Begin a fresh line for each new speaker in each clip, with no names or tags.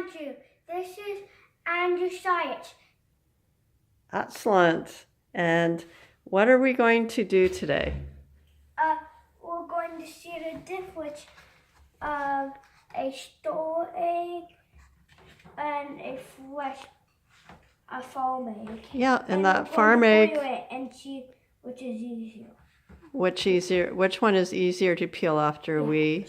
Andrew. This is Andrew Science.
Excellent. And what are we going to do today?
We're going to see the difference of a store egg and a farm egg.
Yeah, and that farm egg.
Boil it and see which is easier.
Which one is easier to peel after we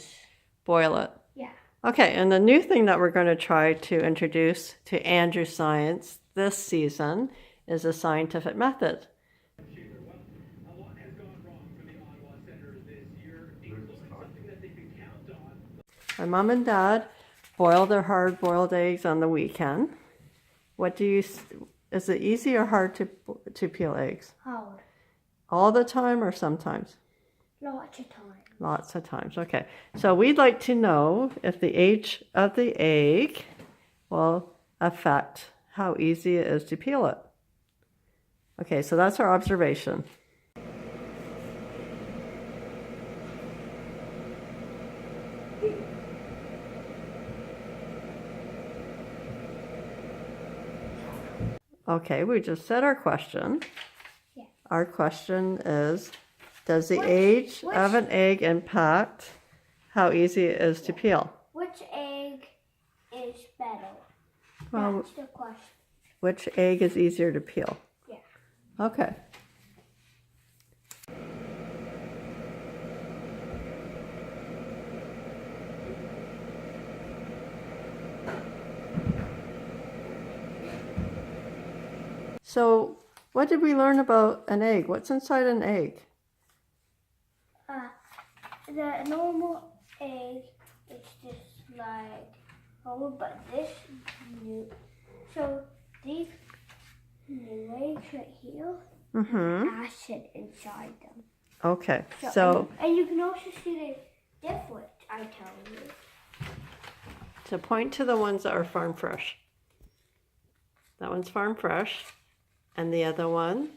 boil it?
Yeah.
Okay, and the new thing that we're going to try to introduce to Andrew Science this season is a scientific method. My mom and dad boil their hard-boiled eggs on the weekend. Is it easy or hard to peel eggs?
Hard.
All the time or sometimes?
Lots of time.
Lots of times, okay. So we'd like to know if the age of the egg will affect how easy it is to peel it. Okay, so that's our observation. Okay, we just said our question.
Yeah.
Our question is, does the age of an egg impact how easy it is to peel?
Which egg is better?
Well,
That's the question.
which egg is easier to peel?
Yeah.
Okay. So, what did we learn about an egg? What's inside an egg?
The normal egg is just like normal, but this new. So these new eggs right here have acid inside them.
Okay, so
and you can also see the difference. I tell you.
to point to the ones that are farm fresh. That one's farm fresh, and the other one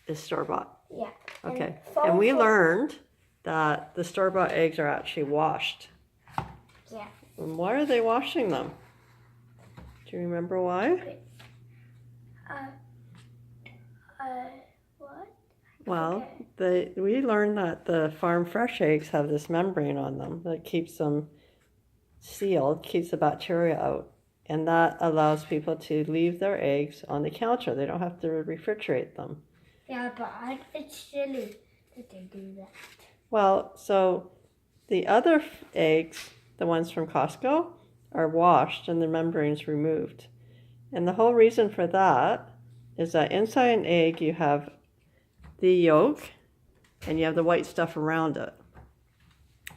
is store-bought.
Yeah.
Okay, and we learned that the store-bought eggs are actually washed.
Yeah.
And why are they washing them? Do you remember why?
What?
Well, we learned that the farm fresh eggs have this membrane on them that keeps them sealed, keeps the bacteria out. And that allows people to leave their eggs on the counter. They don't have to refrigerate them.
Yeah, but it's silly that they do that.
Well, so the other eggs, the ones from Costco, are washed and the membrane's removed. And the whole reason for that is that inside an egg you have the yolk and you have the white stuff around it.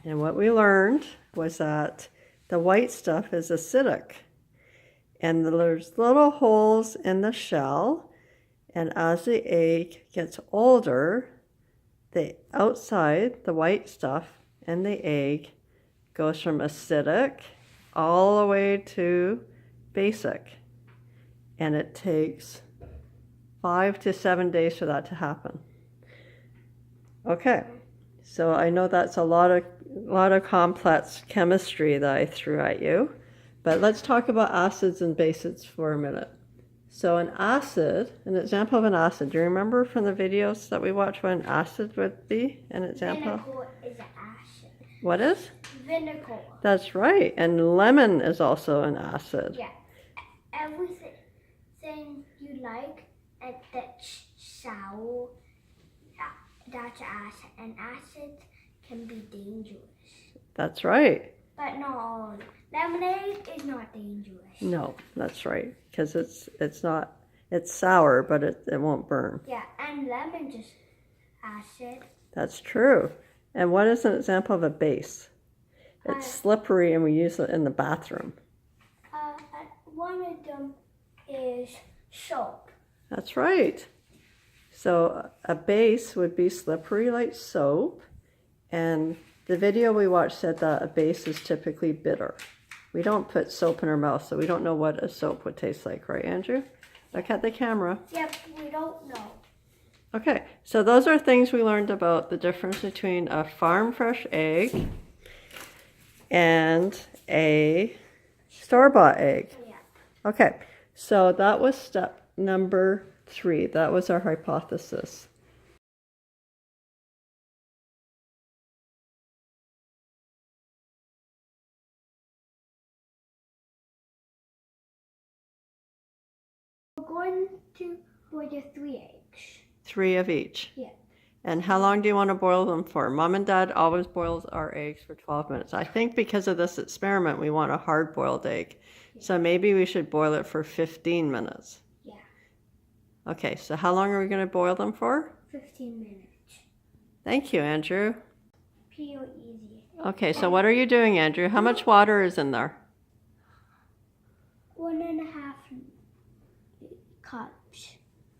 And what we learned was that the white stuff is acidic. And there's little holes in the shell, and as the egg gets older, the outside, the white stuff, and the egg goes from acidic all the way to basic. And it takes 5 to 7 days for that to happen. Okay, so I know that's a lot of complex chemistry that I threw at you, but let's talk about acids and bases for a minute. So an example of an acid, do you remember from the videos that we watched what an acid would be? An example?
Vinegar is an acid.
What is?
Vinegar.
That's right, and lemon is also an acid.
Yeah. Everything you like and that's sour, that's acid. And acids can be dangerous.
That's right.
But not all. Lemonade is not dangerous.
No, that's right, because it's sour, but it won't burn.
Yeah, and lemon just acid.
That's true. And what is an example of a base? It's slippery and we use it in the bathroom.
One of them is soap.
That's right. So a base would be slippery like soap, and the video we watched said that a base is typically bitter. We don't put soap in our mouth, so we don't know what a soap would taste like, right, Andrew? Look at the camera.
Yep, we don't know.
Okay, so those are things we learned about the difference between a farm fresh egg and a Store-bought egg.
Yeah.
Okay, so that was step number 3. That was our hypothesis.
We're going to boil the 3 eggs.
3 of each.
Yeah.
And how long do you want to boil them for? Mom and Dad always boils our eggs for 12 minutes. I think because of this experiment, we want a hard-boiled egg. So maybe we should boil it for 15 minutes.
Yeah.
Okay, so how long are we going to boil them for?
15 minutes.
Thank you, Andrew.
Peel easy.
Okay, so what are you doing, Andrew? How much water is in there?
1.5 cups.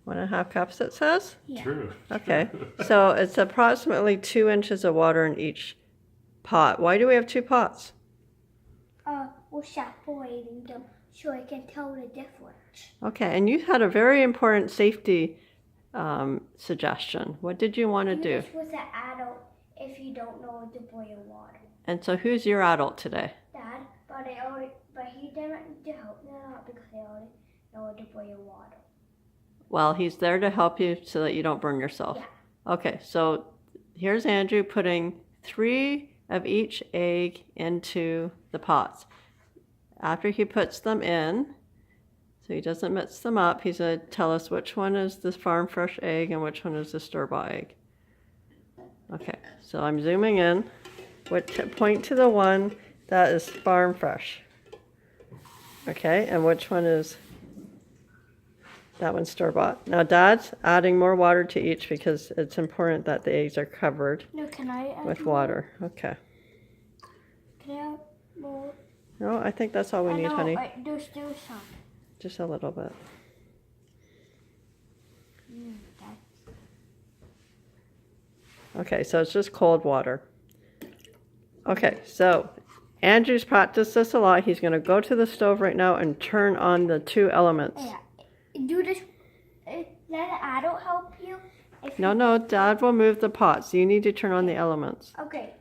1.5 cups, it says?
Yeah.
True.
Okay, so it's approximately 2 inches of water in each pot. Why do we have 2 pots?
We're separating them so I can tell the difference.
Okay, and you had a very important safety suggestion. What did you want to do?
This was an adult if you don't know how to boil water.
And so who's your adult today?
Dad, but he didn't need to help me a lot because I already know how to boil water.
Well, he's there to help you so that you don't burn yourself.
Yeah.
Okay, so here's Andrew putting 3 of each egg into the pots. After he puts them in, so he doesn't mix them up, he's going to tell us which one is the farm fresh egg and which one is the store-bought egg. Okay, so I'm zooming in. Point to the one that is farm fresh. Okay, and which one is that one's store-bought? Now Dad's adding more water to each because it's important that the eggs are covered
No, can I add
with
more?
water. Okay.
Can I add more?
No, I think that's all we need, honey.
There's still some.
Just a little bit. Okay, so it's just cold water. Okay, so Andrew's practiced this a lot. He's going to go to the stove right now and turn on the 2 elements.
Yeah. Do this. Let an adult help you.
No, Dad will move the pots. You need to turn on the elements.
Okay.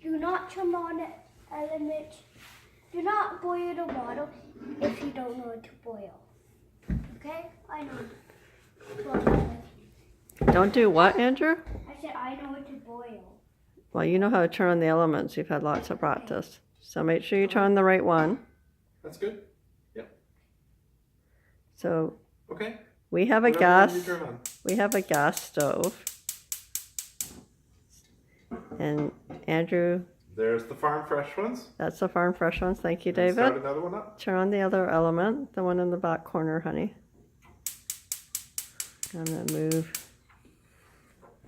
Do not turn on the elements. Do not boil the water if you don't know how to boil. Okay? I know.
Don't do what, Andrew?
I said I know how to boil.
Well, you know how to turn on the elements. You've had lots of practice. So make sure you turn on the right one.
That's good. Yep.
So
Okay.
we have a
Whatever one
gas.
you turn on.
We have a gas stove. And Andrew,
There's the farm fresh ones.
that's the farm fresh ones. Thank you,
And start
David.
another one up.
Turn on the other element, the one in the back corner, honey. I'm gonna move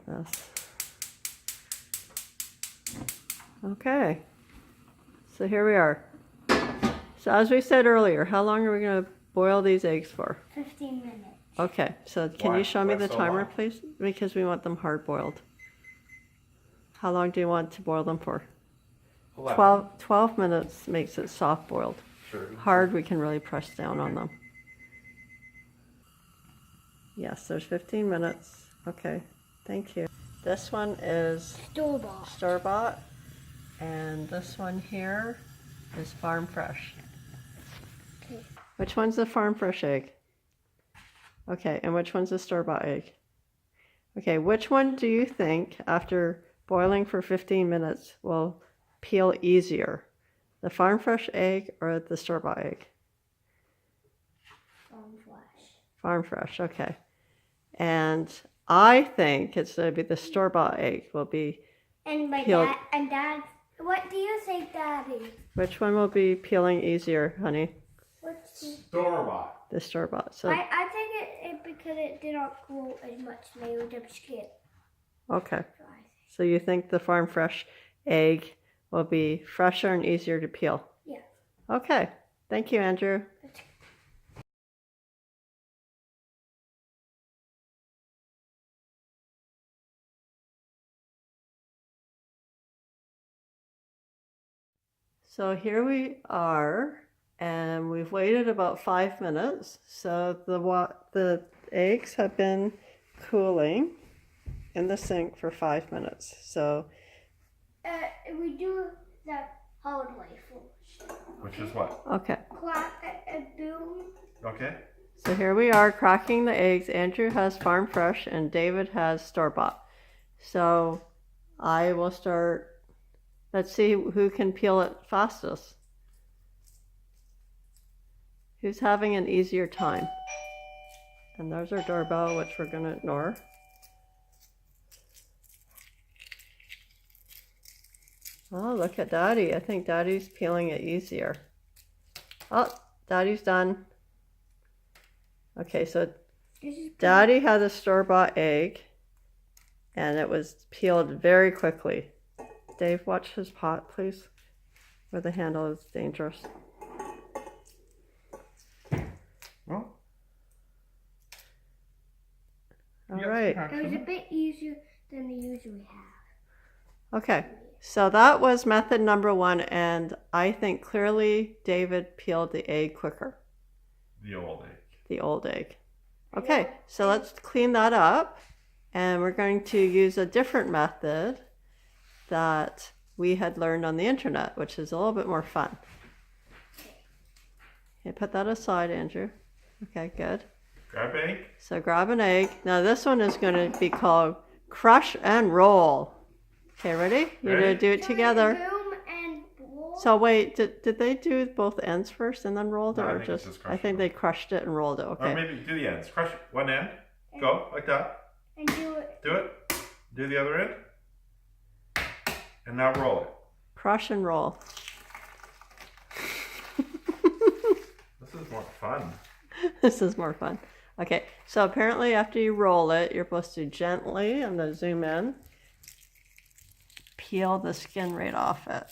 this. Okay. So here we are. So as we said earlier, how long are we gonna boil these eggs for?
15 minutes.
Okay, so can
Why?
you show me
Why
the
so
timer,
long?
please? Because we want them hard boiled. How long do you want to boil them for?
11.
12 minutes makes it soft boiled.
Sure.
Hard, we can really press down on them. Yes, there's 15 minutes. Okay, thank you. This one is
Store-bought.
store-bought, and this one here is farm fresh.
Okay.
Which one's the farm fresh egg? Okay, and which one's the store-bought egg? Okay, which one do you think, after boiling for 15 minutes, will peel easier? The farm fresh egg or the store-bought egg?
Farm fresh.
Farm fresh, okay. And I think it's going to be the store-bought egg will be,
And my
Peeled.
dad, what do you think, Daddy?
which one will be peeling easier, honey?
What's the...
Store bought.
The store-bought. So,
I think it because it did not grow as much mayo skin.
okay. So you think the farm fresh egg will be fresher and easier to peel?
Yeah.
Okay. Thank you, Andrew. So here we are, and we've waited about 5 minutes. So the eggs have been cooling in the sink for 5 minutes. So
We do the hard way first.
Which is what?
okay,
crack a boom.
Okay.
So here we are cracking the eggs. Andrew has farm fresh and David has store bought. So I will start. Let's see who can peel it fastest. Who's having an easier time? And there's our doorbell, which we're going to ignore. Oh, look at Daddy. I think Daddy's peeling it easier. Oh, Daddy's done. Okay, so Daddy had a store-bought egg, and it was peeled very quickly. Dave, watch his pot, please, where the handle is dangerous.
Well.
All right.
It was a bit easier than they usually have.
Okay, so that was method number 1, and I think clearly David peeled the egg quicker.
The old egg.
The old egg. Okay, so let's clean that up, and we're going to use a different method that we had learned on the internet, which is a little bit more fun. Okay, put that aside, Andrew. Okay, good.
Grab egg.
So grab an egg. Now this one is going to be called crush and roll. Okay, ready? You're going to do it together.
Boom and blow.
So wait, did they do both ends first and then rolled it,
No, I
or
think
just?
it's just
I
crush
think
and
they crushed it and rolled it.
Or
Okay.
maybe do the ends. Crush it. One end. Go like that.
And do it.
Do it. Do the other end. And now roll it.
Crush and roll.
This is more fun.
This is more fun. Okay, so apparently after you roll it, you're supposed to gently, I'm going to zoom in, peel the skin right off it.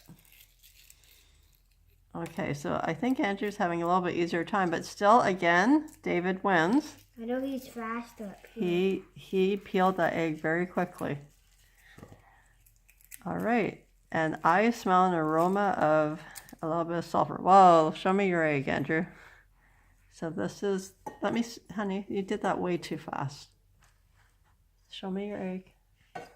Okay, so I think Andrew's having a little bit easier time, but still, again, David wins.
I know he's faster up here.
He peeled that egg very quickly. All right, and I smell an aroma of a little bit of sulfur. Whoa, show me your egg, Andrew. So this is, let me, honey, you did that way too fast. Show me your egg.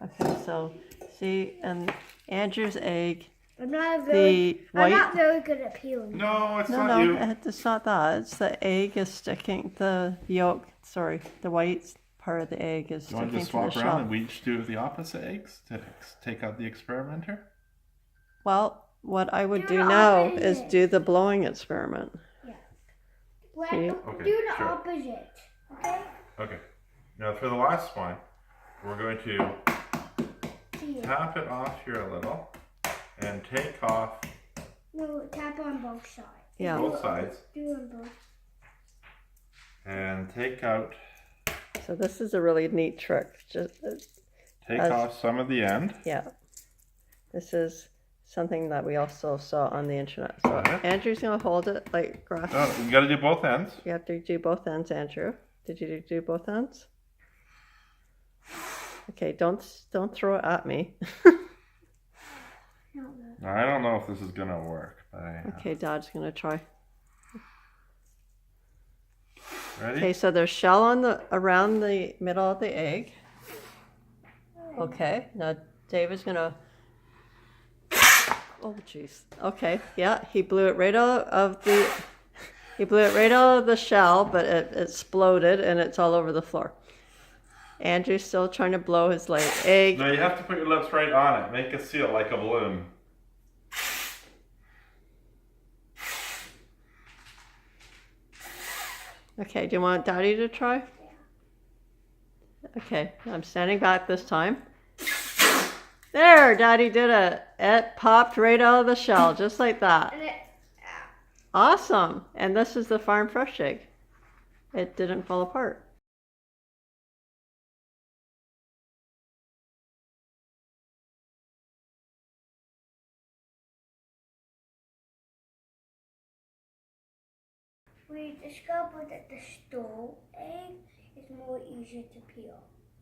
Okay, so see, and Andrew's egg,
I'm not
the white.
not very good at peeling.
No, it's
No,
not
no,
you.
it's not that. It's the egg is sticking, the yolk, sorry, the white part of the egg is
Do you want
sticking
to
to the
just swap
shell.
around and we each do the opposite eggs to take out the experimenter?
Well, what I would
Do
do
the
now is
opposite.
do the blowing experiment.
Well,
Okay.
Okay,
do the
sure.
opposite. Okay?
Okay. Now for the last one, we're going to
Here.
tap it off here a little and take off
No, tap on both sides.
Yeah.
both sides
Do on both.
and take out,
So this is a really neat trick. Just
take
As-
off some of the end.
yeah, this is something that we also saw on the internet. So
Uh-huh.
Andrew's gonna hold it like grass.
No, you got to do both ends.
You have to do both ends, Andrew. Did you do both ends? Okay, don't throw it at me.
No, no.
Now, I don't know if this is gonna work, but
Okay, Dad's gonna try.
ready?
Okay, so there's shell on the around the middle of the egg. Okay, now David's gonna. Oh jeez. Okay, yeah, he blew it right out of the. He blew it right out of the shell, but it exploded and it's all over the floor. Andrew's still trying to blow his egg.
No, you have to put your lips right on it. Make it seal like a balloon.
Okay, do you want Daddy to try? Okay, I'm standing back this time. There, Daddy did it. It popped right out of the shell, just like that.
And it,
Awesome. And this is the farm fresh egg. It didn't fall apart.
we discovered that the stove egg is more easier to peel.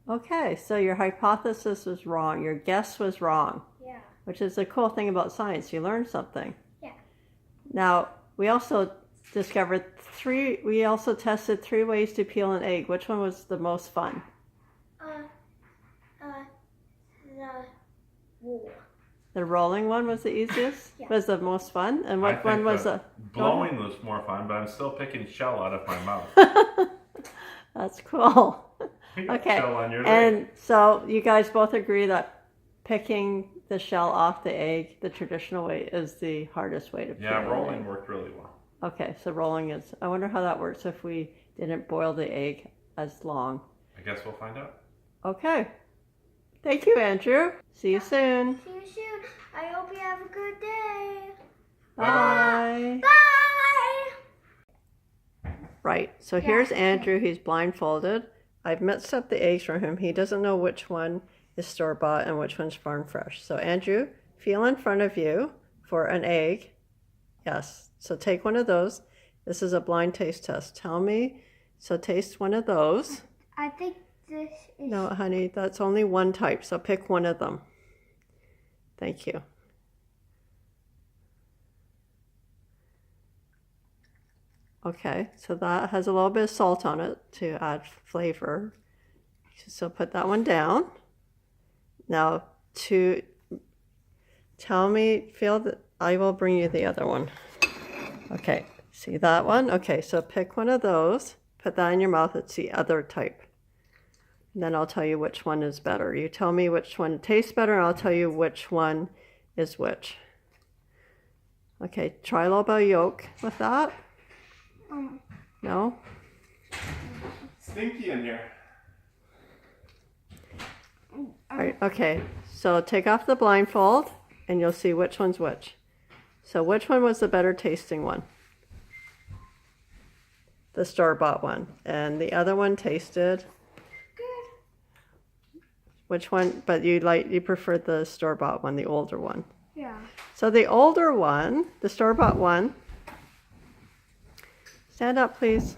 Okay, so your hypothesis was wrong. Your guess was wrong,
Yeah.
which is the cool thing about science. You learn something.
Yeah.
Now, we also discovered we also tested 3 ways to peel an egg. Which one was the most fun?
The wool.
The rolling one was the easiest?
Yeah.
Was the most fun? And
I
what one
think
was
the
the...
blowing was more fun, but I'm still picking shell out of my mouth.
That's cool.
You got
Okay.
shell on your leg.
And so you guys both agree that picking the shell off the egg, the traditional way, is the hardest way to peel
Yeah,
an
rolling
egg.
worked really well.
Okay, so rolling is... I wonder how that works if we didn't boil the egg as long.
I guess we'll find out.
Okay. Thank you, Andrew. See you soon.
See you soon. I hope you have a good day.
Bye.
Bye.
Right, so
Yeah.
here's Andrew. He's blindfolded. I've mixed up the eggs for him. He doesn't know which one is store-bought and which one's farm fresh. So Andrew, feel in front of you for an egg. Yes, so take one of those. This is a blind taste test. Tell me, so taste one of those.
I think this is.
No, honey, that's only one type, so pick one of them. Thank you. Okay, so that has a little bit of salt on it to add flavor. So put that one down. Now to tell me, feel that I will bring you the other one. Okay, see that one? Okay, so pick one of those, put that in your mouth. It's the other type. And then I'll tell you which one is better. You tell me which one tastes better, and I'll tell you which one is which. Okay, try a little bit of yolk with that. No?
Stinky in here.
All right, okay, so take off the blindfold, and you'll see which one's which. So which one was the better tasting one? The store-bought one. And the other one tasted...
Good.
Which one? But you preferred the store-bought one, the older one.
Yeah.
So the older one, the store-bought one, stand up please.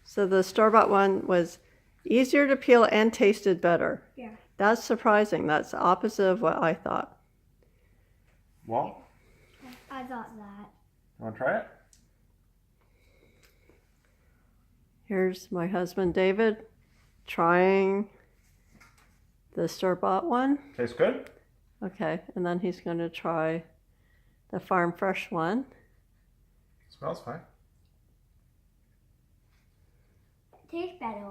So the store-bought one was easier to peel and tasted better.
Yeah.
That's surprising. That's the opposite of what I thought.
Well,
I thought that.
you want to try it?
Here's my husband David trying the store-bought one.
Tastes good?
Okay, and then he's going to try the farm fresh one.
Smells fine.
Tastes better.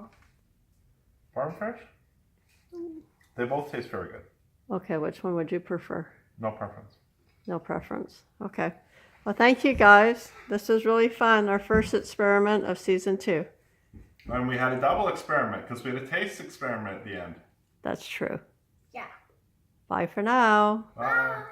Farm fresh? They both taste very good.
Okay, which one would you prefer?
No preference.
No preference. Okay. Well, thank you guys. This was really fun. Our first experiment of season 2.
And we had a double experiment because we had a taste experiment at the end.
That's true.
Yeah.
Bye for now.
Bye.
Bye.